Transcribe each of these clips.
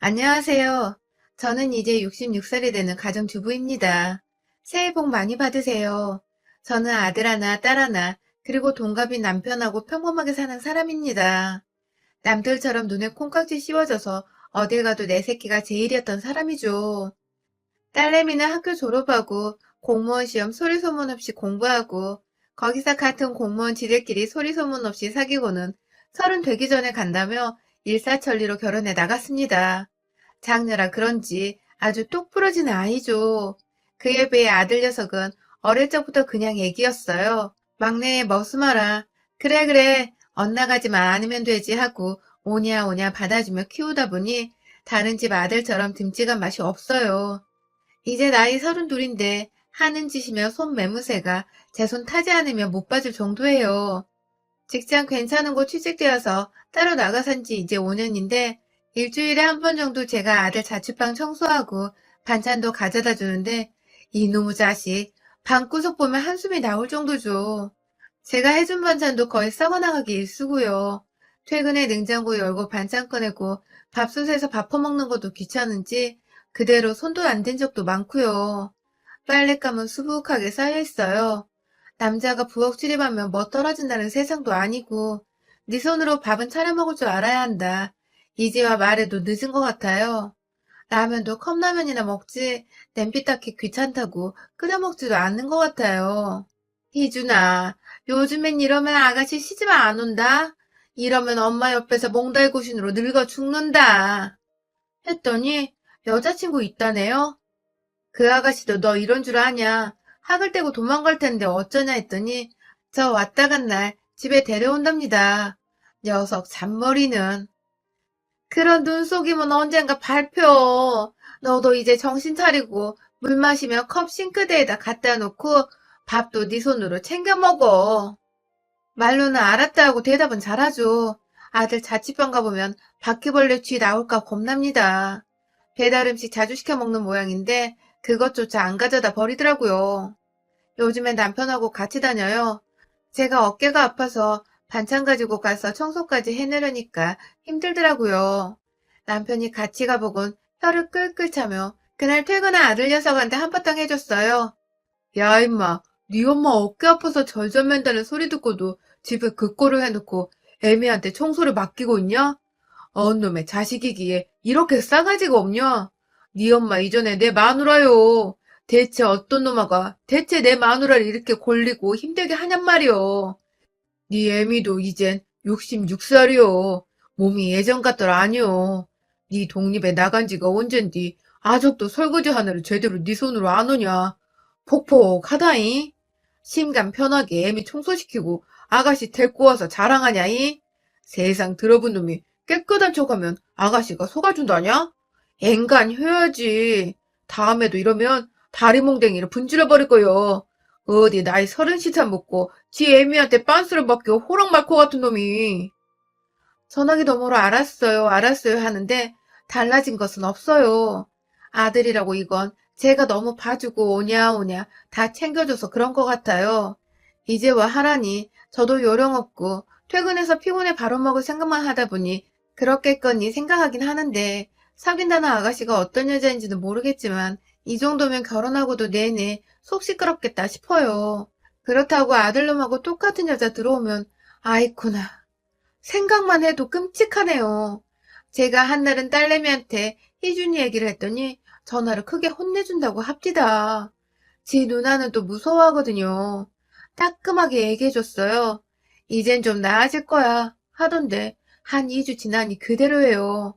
안녕하세요. 저는 이제 66살이 되는 가정주부입니다. 새해 복 많이 받으세요. 저는 아들 하나, 딸 하나, 그리고 동갑인 남편하고 평범하게 사는 사람입니다. 남들처럼 눈에 콩깍지 씌워져서 어딜 가도 내 새끼가 제일이었던 사람이죠. 딸내미는 학교 졸업하고 공무원 시험 소리소문 없이 공부하고 거기서 같은 공무원 지들끼리 소리소문 없이 사귀고는 30 되기 전에 간다며 일사천리로 결혼해 나갔습니다. 장녀라 그런지 아주 똑 부러진 아이죠. 그에 비해 아들 녀석은 어릴 적부터 그냥 애기였어요. 막내의 머스마라. 그래 그래 엇나가지만 않으면 되지 하고 오냐 오냐 받아주며 키우다 보니 다른 집 아들처럼 듬직한 맛이 없어요. 이제 나이 32인데 하는 짓이며 손 매무새가 제 손 타지 않으면 못 봐줄 정도예요. 직장 괜찮은 곳 취직되어서 따로 나가 산 지 이제 5년인데 일주일에 한 번 정도 제가 아들 자취방 청소하고 반찬도 가져다 주는데 이놈의 자식 방구석 보면 한숨이 나올 정도죠. 제가 해준 반찬도 거의 썩어나가기 일쑤고요. 퇴근에 냉장고 열고 반찬 꺼내고 밥솥에서 밥 퍼먹는 것도 귀찮은지 그대로 손도 안 댄 적도 많고요. 빨랫감은 수북하게 쌓여있어요. 남자가 부엌 출입하면 뭐 떨어진다는 세상도 아니고 네 손으로 밥은 차려 먹을 줄 알아야 한다. 이제와 말해도 늦은 것 같아요. 라면도 컵라면이나 먹지 냄비 닦기 귀찮다고 끓여 먹지도 않는 것 같아요. 희준아, 요즘엔 이러면 아가씨 시집 안 온다? 이러면 엄마 옆에서 몽달구신으로 늙어 죽는다. 했더니 여자친구 있다네요? 그 아가씨도 너 이런 줄 아냐? 학을 떼고 도망갈 텐데 어쩌냐 했더니 저 왔다 간 날 집에 데려온답니다. 녀석 잔머리는. 그런 눈속임은 언젠가 발표. 너도 이제 정신 차리고 물 마시면 컵 싱크대에다 갖다 놓고 밥도 네 손으로 챙겨 먹어. 말로는 알았다 하고 대답은 잘하죠. 아들 자취방 가보면 바퀴벌레 쥐 나올까 겁납니다. 배달 음식 자주 시켜 먹는 모양인데 그것조차 안 가져다 버리더라고요. 요즘엔 남편하고 같이 다녀요. 제가 어깨가 아파서 반찬 가지고 가서 청소까지 해내려니까 힘들더라고요. 남편이 같이 가보곤 혀를 끌끌 차며 그날 퇴근한 아들 녀석한테 한바탕 해줬어요. 야 임마, 네 엄마 어깨 아파서 절절 맨다는 소리 듣고도 집에 그 꼴을 해놓고 애미한테 청소를 맡기고 있냐? 놈의 자식이기에 이렇게 싸가지가 없냐? 네 엄마 이전에 내 마누라요. 대체 어떤 놈아가 대체 내 마누라를 이렇게 골리고 힘들게 하냔 말이여. 네 애미도 이젠 66살이요. 몸이 예전 같더라 아니요. 네 독립에 나간 지가 언젠디 아직도 설거지 하나를 제대로 네 손으로 안 오냐. 폭폭하다잉. 심간 편하게 애미 청소시키고 아가씨 데리고 와서 자랑하냐잉. 세상 들어본 놈이 깨끗한 척하면 아가씨가 속아준다냐? 앵간 해야지. 다음에도 이러면 다리몽댕이를 분질러버릴 거요. 어디 나이 30살 먹고 지 애미한테 빤스를 받겨 호랑말코 같은 놈이. 전화기 너머로 알았어요, 알았어요 하는데 달라진 것은 없어요. 아들이라고 이건 제가 너무 봐주고 오냐 오냐 다 챙겨줘서 그런 것 같아요. 이제와 하라니 저도 요령 없고 퇴근해서 피곤해 바로 먹을 생각만 하다 보니 그렇겠거니 생각하긴 하는데 사귄다는 아가씨가 어떤 여자인지는 모르겠지만 이 정도면 결혼하고도 내내 속 시끄럽겠다 싶어요. 그렇다고 아들놈하고 똑같은 여자 들어오면 아이쿠나 생각만 해도 끔찍하네요. 제가 한날은 딸내미한테 희준이 얘기를 했더니 전화를 크게 혼내준다고 합디다. 지 누나는 또 무서워하거든요. 따끔하게 얘기해줬어요. 이젠 좀 나아질 거야 하던데 한 2주 지나니 그대로예요.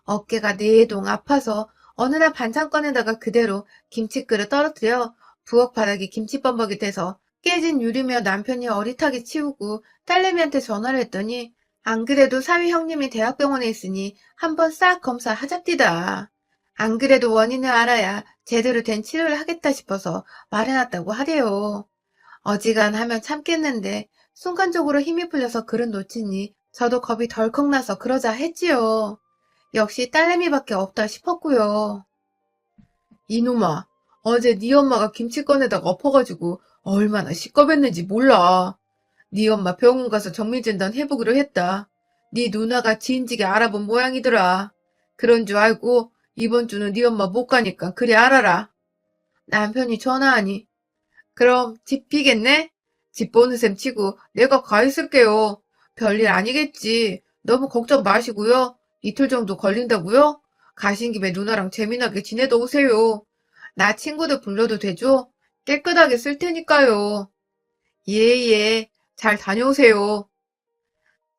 어깨가 내동 아파서 어느 날 반찬 꺼내다가 그대로 김치그릇 떨어뜨려 부엌 바닥이 김치범벅이 돼서 깨진 유리며 남편이 어릿하게 치우고 딸내미한테 전화를 했더니 안 그래도 사위 형님이 대학병원에 있으니 한번 싹 검사하잡디다. 안 그래도 원인을 알아야 제대로 된 치료를 하겠다 싶어서 말해놨다고 하래요. 어지간하면 참겠는데 순간적으로 힘이 풀려서 그릇 놓치니 저도 겁이 덜컥 나서 그러자 했지요. 역시 딸내미밖에 없다 싶었고요. 이놈아, 어제 네 엄마가 김치 꺼내다가 엎어가지고 얼마나 시겁했는지 몰라. 네 엄마 병원 가서 정밀진단 해보기로 했다. 네 누나가 지인지게 알아본 모양이더라. 그런 줄 알고 이번 주는 네 엄마 못 가니까 그리 알아라. 남편이 전화하니 그럼 집 비겠네? 집 보는 셈 치고 내가 가 있을게요. 별일 아니겠지. 너무 걱정 마시고요. 이틀 정도 걸린다고요? 가신 김에 누나랑 재미나게 지내다 오세요. 나 친구들 불러도 되죠? 깨끗하게 쓸 테니까요. 예. 잘 다녀오세요.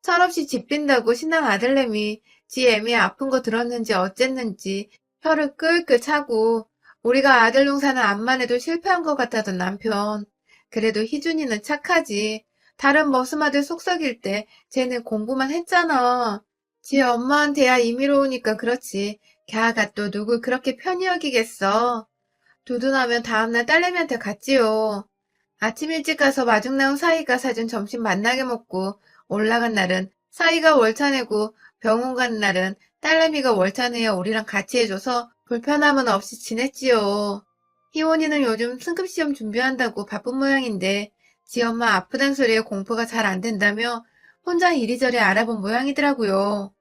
철없이 집 빈다고 신랑 아들내미 지 애미 아픈 거 들었는지 어쨌는지 혀를 끌끌 차고 우리가 아들 농사는 암만 해도 실패한 것 같다던 남편. 그래도 희준이는 착하지. 다른 머슴아들 속썩일 때 쟤는 공부만 했잖아. 지 엄마한테야 임의로 오니까 그렇지. 걔가 또 누굴 그렇게 편히 여기겠어. 두둔하면 다음날 딸내미한테 갔지요. 아침 일찍 가서 마중 나온 사이가 사준 점심 만나게 먹고 올라간 날은 사이가 월차 내고 병원 가는 날은 딸내미가 월차 내어 우리랑 같이 해줘서 불편함은 없이 지냈지요. 희원이는 요즘 승급시험 준비한다고 바쁜 모양인데 지 엄마 아프단 소리에 공부가 잘 안 된다며 혼자 이리저리 알아본 모양이더라고요.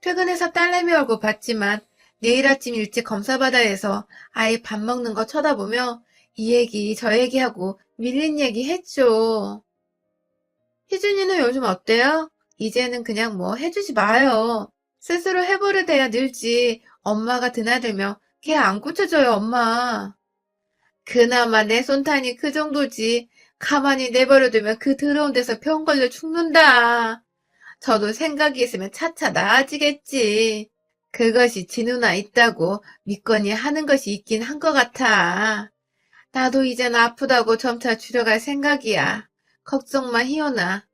퇴근해서 딸내미 얼굴 봤지만 내일 아침 일찍 검사받아야 해서 아이 밥 먹는 거 쳐다보며 이 얘기 저 얘기하고 밀린 얘기 했죠. 희준이는 요즘 어때요? 이제는 그냥 뭐 해주지 마요. 스스로 해버릇해야 늘지. 엄마가 드나들면 걔 안 고쳐줘요, 엄마. 그나마 내 손탄이 그 정도지. 가만히 내버려두면 그 더러운 데서 병 걸려 죽는다. 저도 생각이 있으면 차차 나아지겠지. 그것이 지 누나 있다고 믿거니 하는 것이 있긴 한 것 같아. 나도 이젠 아프다고 점차 줄여갈 생각이야. 걱정 마, 희연아.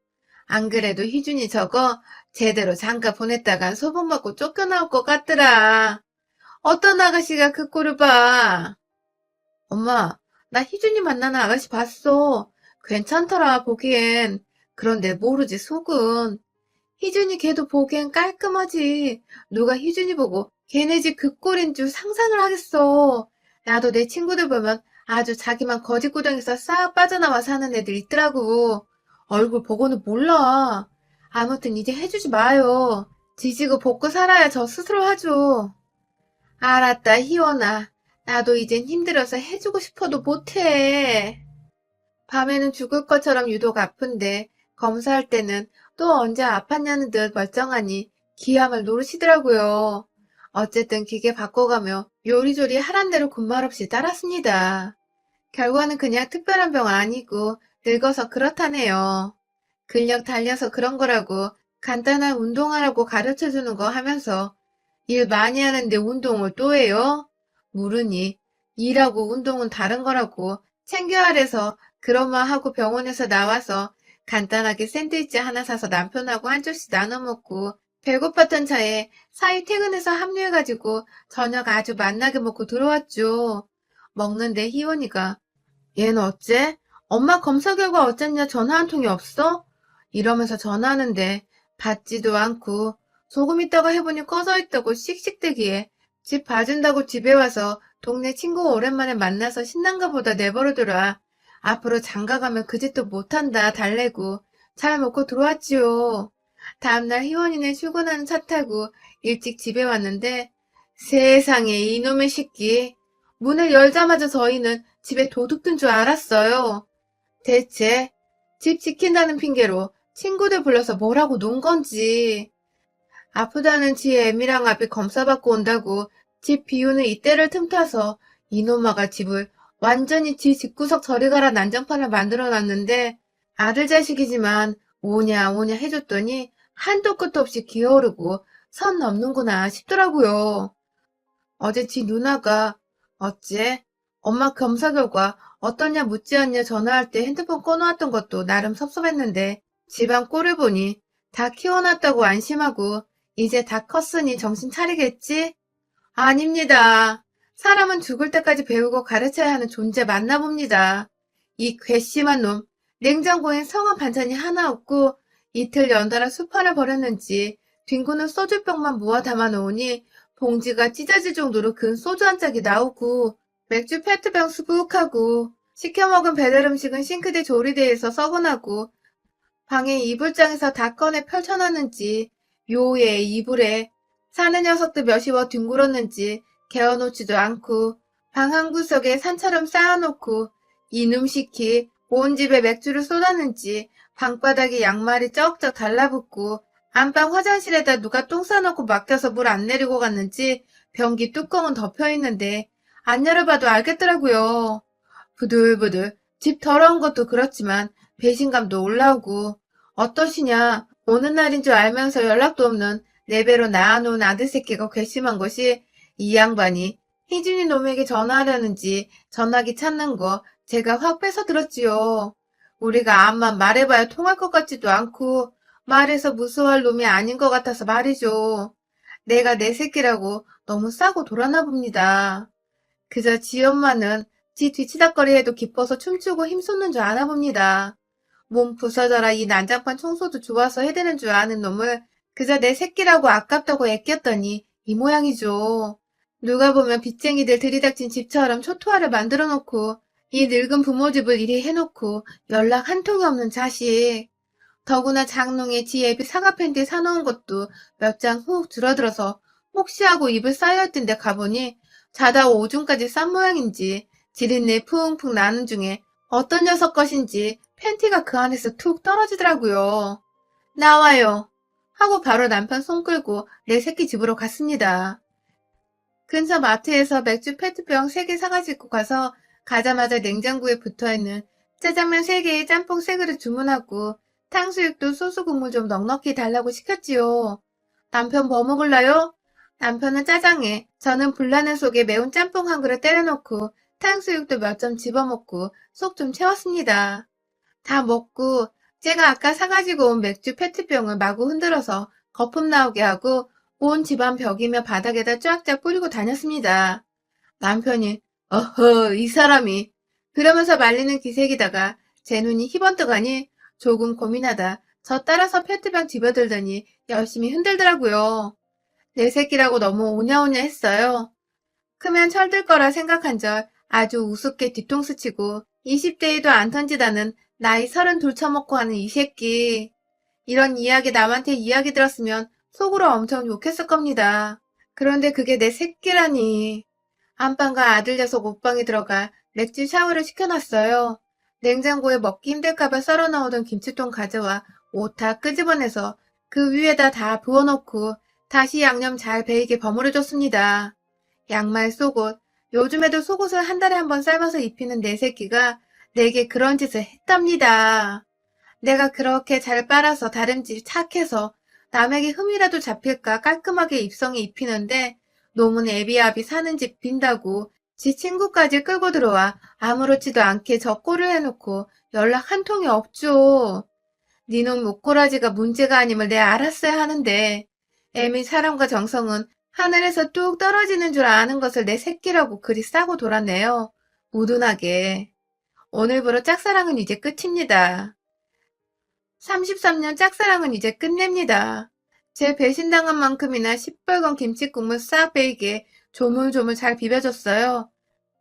안 그래도 희준이 저거 제대로 장가 보냈다간 소문 받고 쫓겨나올 것 같더라. 어떤 아가씨가 그 꼴을 봐. 엄마, 나 희준이 만나는 아가씨 봤어. 괜찮더라, 보기엔. 그런데 모르지, 속은. 희준이 걔도 보기엔 깔끔하지. 누가 희준이 보고 걔네 집 그 꼴인 줄 상상을 하겠어. 나도 내 친구들 보면 아주 자기만 거짓구덩이에서 싹 빠져나와 사는 애들 있더라고. 얼굴 보고는 몰라. 아무튼 이제 해주지 마요. 지지고 볶고 살아야 저 스스로 하죠. 알았다, 희원아. 나도 이젠 힘들어서 해주고 싶어도 못해. 밤에는 죽을 것처럼 유독 아픈데 검사할 때는 또 언제 아팠냐는 듯 멀쩡하니 기함을 노르시더라고요. 어쨌든 기계 바꿔가며 요리조리 하란 대로 군말 없이 따랐습니다. 결과는 그냥 특별한 병 아니고 늙어서 그렇다네요. 근력 달려서 그런 거라고 간단한 운동하라고 가르쳐주는 거 하면서 일 많이 하는데 운동을 또 해요? 물으니 일하고 운동은 다른 거라고 챙겨야 해서 그런 말 하고 병원에서 나와서 간단하게 샌드위치 하나 사서 남편하고 한 조씩 나눠 먹고 배고팠던 차에 사위 퇴근해서 합류해가지고 저녁 아주 맛나게 먹고 들어왔죠. 먹는데 희원이가 얘는 어째? 엄마 검사 결과 어쨌냐 전화 한 통이 없어? 이러면서 전화하는데 받지도 않고 조금 있다가 해보니 꺼져 있다고 씩씩대기에 집 봐준다고 집에 와서 동네 친구 오랜만에 만나서 신난가 보다 내버려둬라. 앞으로 장가가면 그 짓도 못한다 달래고 잘 먹고 들어왔지요. 다음날 희원이는 출근하는 차 타고 일찍 집에 왔는데 세상에 이놈의 새끼. 문을 열자마자 저희는 집에 도둑 든 줄 알았어요. 대체 집 지킨다는 핑계로 친구들 불러서 뭐라고 논 건지. 아프다는 지 애미랑 아비 검사받고 온다고 집 비우는 이때를 틈타서 이놈아가 집을 완전히 지 집구석 저리 가라 난장판을 만들어놨는데 아들 자식이지만 오냐 오냐 해줬더니 한도 끝도 없이 기어오르고 선 넘는구나 싶더라고요. 어제 지 누나가 어째? 엄마 검사 결과 어떠냐 묻지 않냐 전화할 때 핸드폰 꺼놓았던 것도 나름 섭섭했는데 집안 꼴을 보니 다 키워놨다고 안심하고 이제 다 컸으니 정신 차리겠지? 아닙니다. 사람은 죽을 때까지 배우고 가르쳐야 하는 존재 맞나 봅니다. 이 괘씸한 놈, 냉장고엔 성한 반찬이 하나 없고 이틀 연달아 수판을 버렸는지 뒹구는 소주병만 모아 담아 놓으니 봉지가 찢어질 정도로 근 소주 한 짝이 나오고 맥주 페트병 수북하고 시켜먹은 배달 음식은 싱크대 조리대에서 썩어나고 방에 이불장에서 다 꺼내 펼쳐놨는지 요에 이불에 사는 녀석도 몇이워 뒹굴었는지 개어놓지도 않고 방 한 구석에 산처럼 쌓아놓고 이놈시키 온 집에 맥주를 쏟았는지 방바닥에 양말이 쩍쩍 달라붙고 안방 화장실에다 누가 똥 싸놓고 맡겨서 물 안 내리고 갔는지 변기 뚜껑은 덮여있는데 안 열어봐도 알겠더라고요. 부들부들 집 더러운 것도 그렇지만 배신감도 올라오고 어떠시냐 오는 날인 줄 알면서 연락도 없는 내 배로 낳아놓은 아들 새끼가 괘씸한 것이 이 양반이 희준이 놈에게 전화하려는지 전화기 찾는 거 제가 확 뺏어 들었지요. 우리가 암만 말해봐야 통할 것 같지도 않고 말해서 무서워할 놈이 아닌 것 같아서 말이죠. 내가 내 새끼라고 너무 싸고 돌아나 봅니다. 그저 지 엄마는 지 뒤치다꺼리 해도 기뻐서 춤추고 힘쏟는 줄 아나 봅니다. 몸 부서져라 이 난장판 청소도 좋아서 해대는 줄 아는 놈을 그저 내 새끼라고 아깝다고 애꼈더니 이 모양이죠. 누가 보면 빚쟁이들 들이닥친 집처럼 초토화를 만들어 놓고 이 늙은 부모 집을 이리 해놓고 연락 한 통이 없는 자식. 더구나 장롱에 지 애비 사과 팬티 사놓은 것도 몇 장 훅 줄어들어서 혹시 하고 입을 쌓여있던 데 가보니 자다 오줌까지 싼 모양인지 지린내 풍풍 나는 중에 어떤 녀석 것인지 팬티가 그 안에서 툭 떨어지더라고요. 나와요. 하고 바로 남편 손 끌고 내 새끼 집으로 갔습니다. 근처 마트에서 맥주 페트병 3개 사가지고 가서 가자마자 냉장고에 붙어있는 짜장면 3개에 짬뽕 3그릇 주문하고 탕수육도 소스 국물 좀 넉넉히 달라고 시켰지요. 남편 뭐 먹을라요? 남편은 짜장에 저는 불라는 속에 매운 짬뽕 한 그릇 때려놓고 탕수육도 몇 점 집어먹고 속 좀 채웠습니다. 다 먹고 제가 아까 사가지고 온 맥주 페트병을 마구 흔들어서 거품 나오게 하고 온 집안 벽이며 바닥에다 쫙쫙 뿌리고 다녔습니다. 남편이 어허 이 사람이 그러면서 말리는 기색이다가 제 눈이 희번뜩하니 조금 고민하다 저 따라서 페트병 집어들더니 열심히 흔들더라고요. 내 새끼라고 너무 오냐오냐 했어요. 크면 철들 거라 생각한 절 아주 우습게 뒤통수 치고 20대에도 안 턴지다는 나이 32 처먹고 하는 이 새끼. 이런 이야기 남한테 이야기 들었으면 속으로 엄청 욕했을 겁니다. 그런데 그게 내 새끼라니. 안방과 아들 녀석 옷방에 들어가 맥주 샤워를 시켜놨어요. 냉장고에 먹기 힘들까봐 썰어 넣어둔 김치통 가져와 옷 다 끄집어내서 그 위에다 다 부어놓고 다시 양념 잘 배이게 버무려줬습니다. 양말, 속옷, 요즘에도 속옷을 한 달에 한 번 삶아서 입히는 내 새끼가 내게 그런 짓을 했답니다. 내가 그렇게 잘 빨아서 다림질 착해서 남에게 흠이라도 잡힐까 깔끔하게 입성에 입히는데 놈은 애비아비 사는 집 빈다고 지 친구까지 끌고 들어와 아무렇지도 않게 저 꼴을 해놓고 연락 한 통이 없죠. 니놈 목꼬라지가 문제가 아님을 내 알았어야 하는데 애미 사람과 정성은 하늘에서 뚝 떨어지는 줄 아는 것을 내 새끼라고 그리 싸고 돌았네요. 우둔하게. 오늘부로 짝사랑은 이제 끝입니다. 33년 짝사랑은 이제 끝냅니다. 제 배신당한 만큼이나 시뻘건 김치국물 싹 베이게 조물조물 잘 비벼줬어요.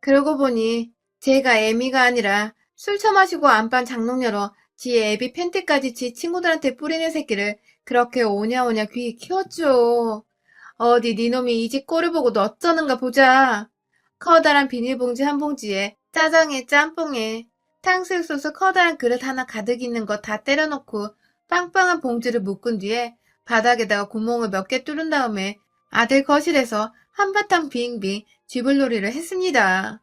그러고 보니 제가 애미가 아니라 술 처마시고 안방 장롱 열어 지 애비 팬티까지 지 친구들한테 뿌리는 새끼를 그렇게 오냐오냐 귀히 키웠죠. 어디 니놈이 이 집 꼴을 보고 너 어쩌는가 보자. 커다란 비닐봉지 한 봉지에 짜장에 짬뽕에 탕수육 소스 커다란 그릇 하나 가득 있는 거 다 때려놓고 빵빵한 봉지를 묶은 뒤에 바닥에다가 구멍을 몇 개 뚫은 다음에 아들 거실에서 한바탕 빙빙 쥐불놀이를 했습니다.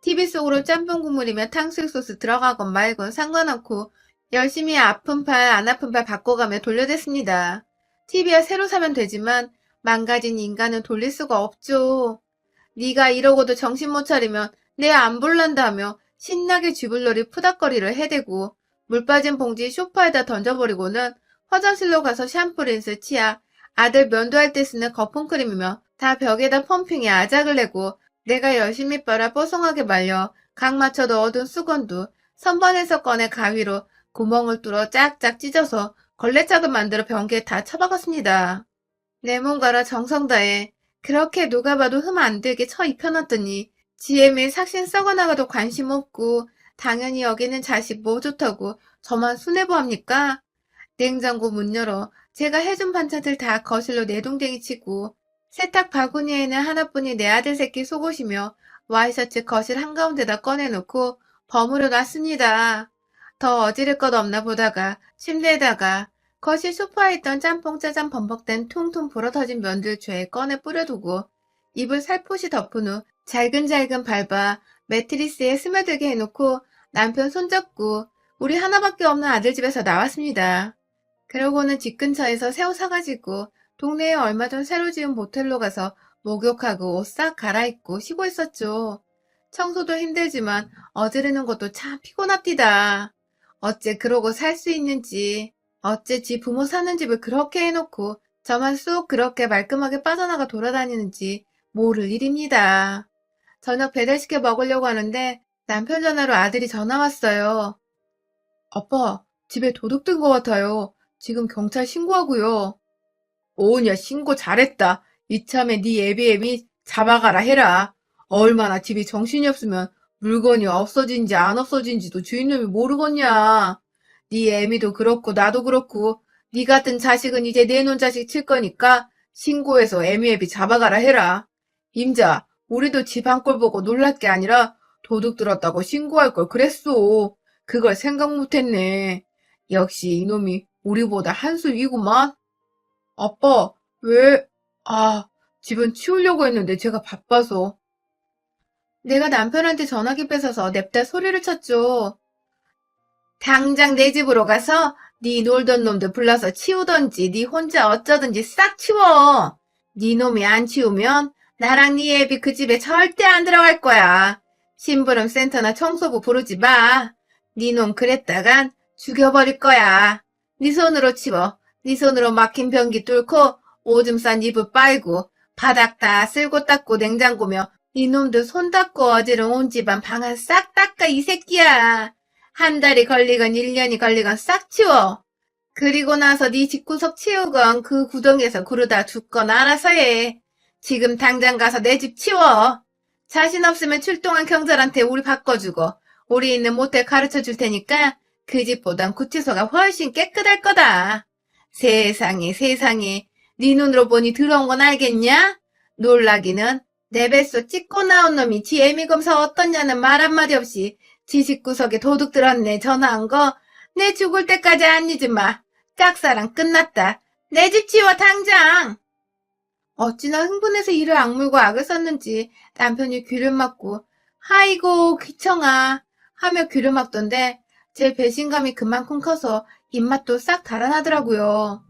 TV 속으로 짬뽕 국물이며 탕수육 소스 들어가건 말건 상관없고 열심히 아픈 팔 안 아픈 팔 바꿔가며 돌려댔습니다. TV야 새로 사면 되지만 망가진 인간은 돌릴 수가 없죠. 네가 이러고도 정신 못 차리면 내 안 볼란다며 신나게 쥐불놀이 푸닥거리를 해대고 물 빠진 봉지 소파에다 던져버리고는 화장실로 가서 샴푸 린스 치아 아들 면도할 때 쓰는 거품크림이며 다 벽에다 펌핑에 아작을 내고 내가 열심히 빨아 뽀송하게 말려 각 맞춰도 얻은 수건도 선반에서 꺼내 가위로 구멍을 뚫어 짝짝 찢어서 걸레짝을 만들어 변기에 다 처박았습니다. 내 몸가라 정성 다해 그렇게 누가 봐도 흠 안 들게 쳐 입혀놨더니 지혜 매일 삭신 썩어나가도 관심 없고 당연히 여기는 자식 뭐 좋다고 저만 순애보합니까? 냉장고 문 열어 제가 해준 반찬들 다 거실로 내동댕이 치고 세탁 바구니에는 하나뿐인 내 아들 새끼 속옷이며 와이셔츠 거실 한가운데다 꺼내놓고 버무려 놨습니다. 더 어지를 것 없나 보다가 침대에다가 거실 소파에 있던 짬뽕 짜장 범벅된 퉁퉁 불어터진 면들죄에 꺼내 뿌려두고 이불 살포시 덮은 후 잘근잘근 밟아 매트리스에 스며들게 해놓고 남편 손잡고 우리 하나밖에 없는 아들 집에서 나왔습니다. 그러고는 집 근처에서 새우 사가지고 동네에 얼마 전 새로 지은 모텔로 가서 목욕하고 옷 싹 갈아입고 쉬고 있었죠. 청소도 힘들지만 어지르는 것도 참 피곤합디다. 어째 그러고 살 수 있는지, 어째 지 부모 사는 집을 그렇게 해놓고 저만 쑥 그렇게 말끔하게 빠져나가 돌아다니는지 모를 일입니다. 저녁 배달시켜 먹으려고 하는데 남편 전화로 아들이 전화 왔어요. 아빠, 집에 도둑 든 것 같아요. 지금 경찰 신고하고요. 오냐, 신고 잘했다. 이참에 네 애비애비 잡아가라 해라. 얼마나 집이 정신이 없으면 물건이 없어진지 안 없어진지도 주인놈이 모르겠냐. 네 애미도 그렇고 나도 그렇고 네 같은 자식은 이제 내 놈 자식 칠 거니까 신고해서 애미애비 잡아가라 해라. 임자, 우리도 집 한 꼴 보고 놀랄 게 아니라 도둑 들었다고 신고할 걸 그랬어. 그걸 생각 못했네. 역시 이놈이 우리보다 한 수 위구만. 아빠, 왜? 아, 집은 치우려고 했는데 제가 바빠서. 내가 남편한테 전화기 뺏어서 냅다 소리를 쳤죠. 당장 내 집으로 가서 네 놀던 놈들 불러서 치우던지 네 혼자 어쩌든지 싹 치워. 네 놈이 안 치우면 나랑 네 애비 그 집에 절대 안 들어갈 거야. 심부름 센터나 청소부 부르지 마. 네 놈 그랬다간 죽여버릴 거야. 네 손으로 치워. 네 손으로 막힌 변기 뚫고 오줌 싼 이불 빨고 바닥 다 쓸고 닦고 냉장고며 이놈들 손 닦고 어지른 온 집안 방안 싹 닦아 이 새끼야. 한 달이 걸리건 1년이 걸리건 싹 치워. 그리고 나서 네 집구석 치우건 그 구덩이에서 구르다 죽건 알아서 해. 지금 당장 가서 내 집 치워. 자신 없으면 출동한 경찰한테 우리 바꿔주고 우리 있는 모텔 가르쳐 줄 테니까 그 집보단 구치소가 훨씬 깨끗할 거다. 세상에 세상에 네 눈으로 보니 더러운 건 알겠냐? 놀라기는 내 뱃속 찍고 나온 놈이 지 애미 검사 어떻냐는 말 한마디 없이 지 집구석에 도둑 들었네 전화한 거 내 죽을 때까지 안 잊지 마. 짝사랑 끝났다. 내 집 치워 당장. 어찌나 흥분해서 이를 악물고 악을 썼는지 남편이 귀를 막고 아이고 귀청아 하며 귀를 막던데 제 배신감이 그만큼 커서 입맛도 싹 달아나더라고요.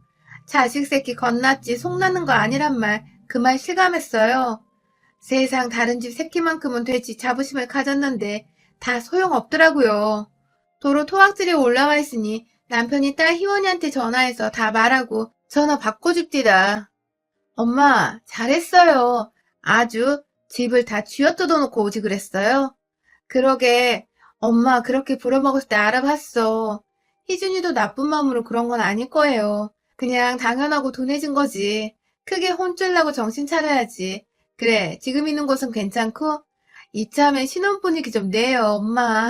자식 새끼 겁났지 속나는 거 아니란 말 그 말 실감했어요. 세상 다른 집 새끼만큼은 되지 자부심을 가졌는데 다 소용없더라고요. 도로 토악질에 올라와 있으니 남편이 딸 희원이한테 전화해서 다 말하고 전화 바꿔줍디다. 엄마, 잘했어요. 아주 집을 다 쥐어뜯어놓고 오지 그랬어요. 그러게, 엄마 그렇게 부려먹을 때 알아봤어. 희준이도 나쁜 마음으로 그런 건 아닐 거예요. 그냥 당연하고 둔해진 거지. 크게 혼쭐 나고 정신 차려야지. 그래, 지금 있는 곳은 괜찮고? 이참에 신혼 분위기 좀 내요, 엄마.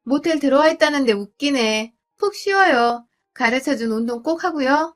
모텔 들어와 있다는데 웃기네. 푹 쉬어요. 가르쳐준 운동 꼭 하고요.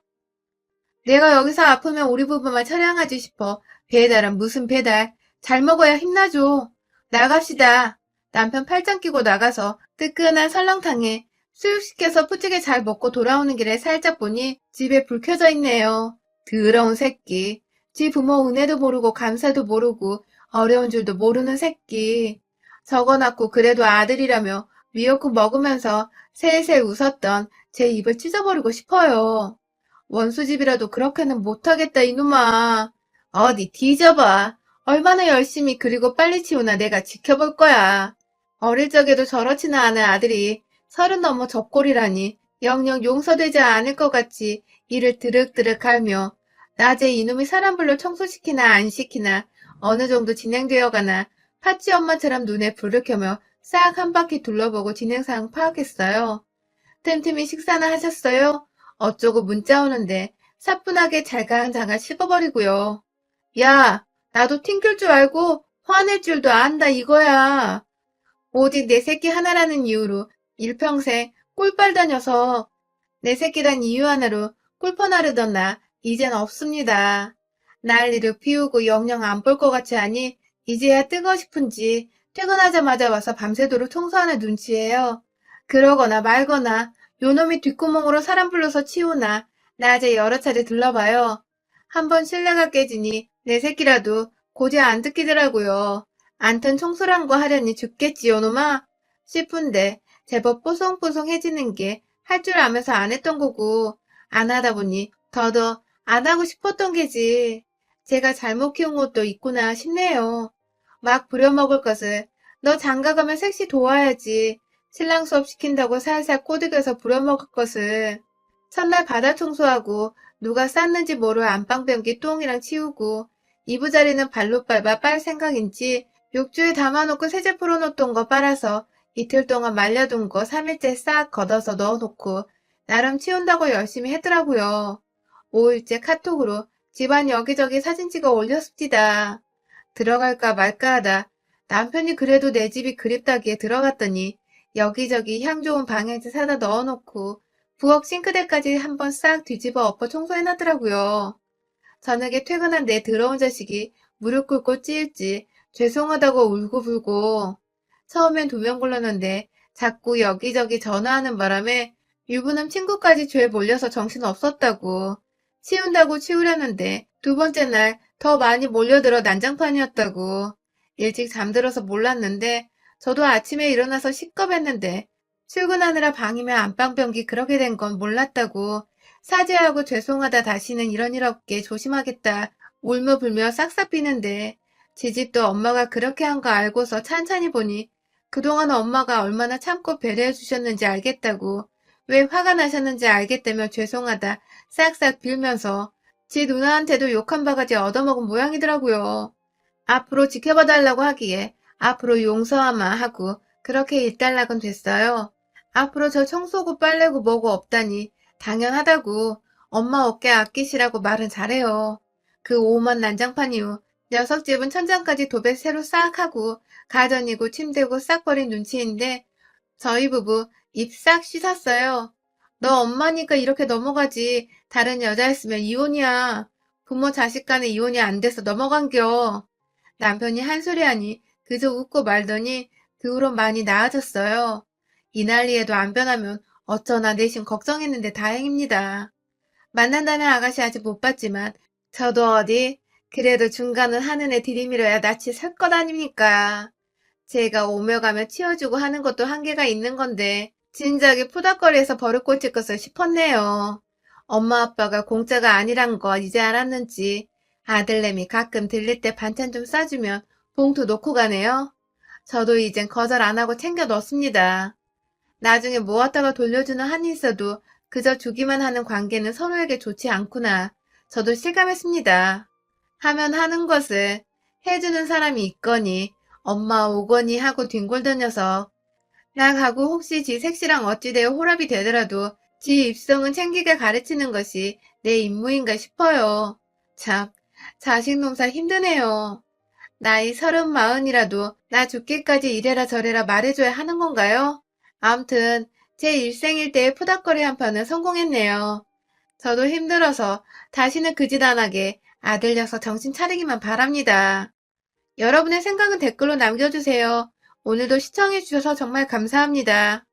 내가 여기서 아프면 우리 부부만 처량하지 싶어. 배달은 무슨 배달. 잘 먹어야 힘나죠. 나갑시다. 남편 팔짱 끼고 나가서 뜨끈한 설렁탕에 수육 시켜서 푸지게 잘 먹고 돌아오는 길에 살짝 보니 집에 불 켜져 있네요. 더러운 새끼. 지 부모 은혜도 모르고 감사도 모르고 어려운 줄도 모르는 새끼. 적어놨고 그래도 아들이라며 미역국 먹으면서 셀셀 웃었던 제 입을 찢어버리고 싶어요. 원수집이라도 그렇게는 못하겠다 이놈아. 어디 뒤져봐. 얼마나 열심히 그리고 빨리 치우나 내가 지켜볼 거야. 어릴 적에도 저렇지는 않은 아들이 30 넘어 접골이라니 영영 용서되지 않을 것 같이 이를 드륵드륵 갈며 낮에 이놈이 사람 불러 청소시키나 안 시키나 어느 정도 진행되어가나 파치 엄마처럼 눈에 불을 켜며 싹 한 바퀴 둘러보고 진행사항 파악했어요. 틈틈이 식사나 하셨어요? 어쩌고 문자 오는데 사뿐하게 잘강장을 씹어버리고요. 야, 나도 튕길 줄 알고 화낼 줄도 안다 이거야. 오직 내 새끼 하나라는 이유로 일평생 꿀빨 다녀서 내 새끼란 이유 하나로 꿀퍼 나르던 나 이젠 없습니다. 난리를 피우고 영영 안 볼 것 같이 하니 이제야 뜨거 싶은지 퇴근하자마자 와서 밤새도록 청소하는 눈치예요. 그러거나 말거나 요놈이 뒷구멍으로 사람 불러서 치우나 낮에 여러 차례 들러봐요. 한번 신뢰가 깨지니 내 새끼라도 고지 안 듣기더라고요. 안튼 청소란 거 하려니 죽겠지 요놈아 싶은데 제법 뽀송뽀송해지는 게 할 줄 알면서 안 했던 거고 안 하다 보니 더더 안 하고 싶었던 게지. 제가 잘못 키운 것도 있구나 싶네요. 막 부려먹을 것을 너 장가가면 섹시 도와야지. 신랑 수업 시킨다고 살살 꼬드겨서 부려먹을 것을 첫날 바닥 청소하고 누가 쌌는지 모를 안방변기 똥이랑 치우고 이부자리는 발로 밟아 빨 생각인지 욕조에 담아놓고 세제 풀어놓던 거 빨아서 이틀 동안 말려둔 거 3일째 싹 걷어서 넣어놓고 나름 치운다고 열심히 했더라고요. 5일째 카톡으로 집안 여기저기 사진 찍어 올렸습니다. 들어갈까 말까 하다 남편이 그래도 내 집이 그립다기에 들어갔더니 여기저기 향 좋은 방향제 사다 넣어놓고 부엌 싱크대까지 한번 싹 뒤집어 엎어 청소해놨더라고요. 저녁에 퇴근한 내 더러운 자식이 무릎 꿇고 찌일지 죄송하다고 울고불고 처음엔 2명 불렀는데 자꾸 여기저기 전화하는 바람에 유부남 친구까지 죄에 몰려서 정신없었다고 치운다고 치우려는데 2번째 날 더 많이 몰려들어 난장판이었다고 일찍 잠들어서 몰랐는데 저도 아침에 일어나서 시겁했는데 출근하느라 방이면 안방변기 그렇게 된 건 몰랐다고 사죄하고 죄송하다 다시는 이런 일 없게 조심하겠다 울며 불며 싹싹 비는데 지집도 엄마가 그렇게 한 거 알고서 찬찬히 보니 그동안 엄마가 얼마나 참고 배려해 주셨는지 알겠다고 왜 화가 나셨는지 알겠다며 죄송하다 싹싹 빌면서 지 누나한테도 욕 한 바가지 얻어먹은 모양이더라고요. 앞으로 지켜봐달라고 하기에 앞으로 용서하마 하고 그렇게 일단락은 됐어요. 앞으로 저 청소고 빨래고 뭐고 없다니 당연하다고 엄마 어깨 아끼시라고 말은 잘해요. 그 오만 난장판 이후 녀석집은 천장까지 도배 새로 싹 하고 가전이고 침대고 싹 버린 눈치인데 저희 부부 입 싹 씻었어요. 너 엄마니까 이렇게 넘어가지 다른 여자였으면 이혼이야. 부모 자식 간에 이혼이 안 돼서 넘어간겨. 남편이 한 소리 하니 그저 웃고 말더니 그 후로 많이 나아졌어요. 이 난리에도 안 변하면 어쩌나 내심 걱정했는데 다행입니다. 만난다는 아가씨 아직 못 봤지만 저도 어디 그래도 중간은 하늘에 들이밀어야 낯이 설 것 아닙니까. 제가 오며 가며 치워주고 하는 것도 한계가 있는 건데 진작에 푸닥거리에서 버릇 고칠 것을 싶었네요. 엄마 아빠가 공짜가 아니란 거 이제 알았는지 아들내미 가끔 들릴 때 반찬 좀 싸주면 봉투 놓고 가네요. 저도 이젠 거절 안 하고 챙겨 넣습니다. 나중에 모았다가 돌려주는 한이 있어도 그저 주기만 하는 관계는 서로에게 좋지 않구나. 저도 실감했습니다. 하면 하는 것을 해주는 사람이 있거니 엄마 오거니 하고 뒹굴던 녀석. 나 가고 혹시 지 색시랑 어찌되어 호랍이 되더라도 지 입성은 챙기게 가르치는 것이 내 임무인가 싶어요. 참, 자식 농사 힘드네요. 나이 30, 40이라도 나 죽기까지 이래라 저래라 말해줘야 하는 건가요? 암튼 제 일생일 때의 푸닥거리 한 판은 성공했네요. 저도 힘들어서 다시는 그 짓 안 하게 아들 녀석 정신 차리기만 바랍니다. 여러분의 생각은 댓글로 남겨주세요. 오늘도 시청해주셔서 정말 감사합니다.